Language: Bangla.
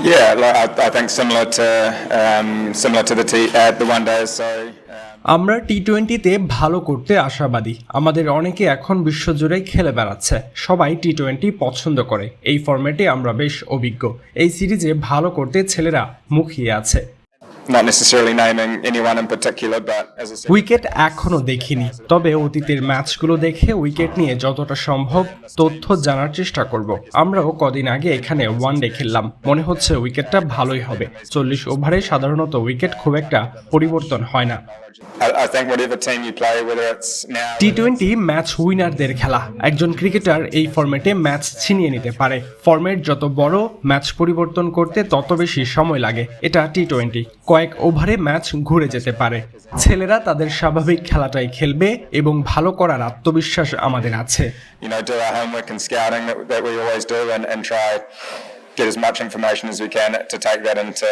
Yeah, like I think similar to the one day. So আমরা টি-টোয়েন্টিতে ভালো করতে আশাবাদী। আমাদের অনেকে এখন বিশ্বজুড়ে খেলে বেড়াচ্ছে, সবাই টি-টোয়েন্টি পছন্দ করে। এই ফরম্যাটে আমরা বেশ অভিজ্ঞ। এই সিরিজে ভালো করতে ছেলেরা মুখিয়ে আছে। not necessarily naming anyone in particular, but as I said. Wicket এখনো দেখিনি, তবে অতীতের ম্যাচগুলো দেখে উইকেট নিয়ে যতটা সম্ভব তথ্য জানার চেষ্টা করব। আমরাও কদিন আগে এখানে ওয়ানডে খেললাম, মনে হচ্ছে উইকেটটা ভালোই হবে। 40 ওভারে সাধারণত উইকেট খুব একটা পরিবর্তন হয় না। I think whatever team you play, whether it's now. T twenty match উইনারদের খেলা। একজন ক্রিকেটার এই ফরম্যাটে ম্যাচ ছিনিয়ে নিতে পারে। ফরম্যাট যত বড়, ম্যাচ পরিবর্তন করতে তত বেশি সময় লাগে। এটা টি-টোয়েন্টি, কয়েক ওভারে ম্যাচ ঘুরে যেতে পারে। ছেলেরা তাদের স্বাভাবিক খেলাটাই খেলবে এবং ভালো করার আত্মবিশ্বাস আমাদের আছে। Do our homework and scouting that we always do, and try get as much information as we can to take that into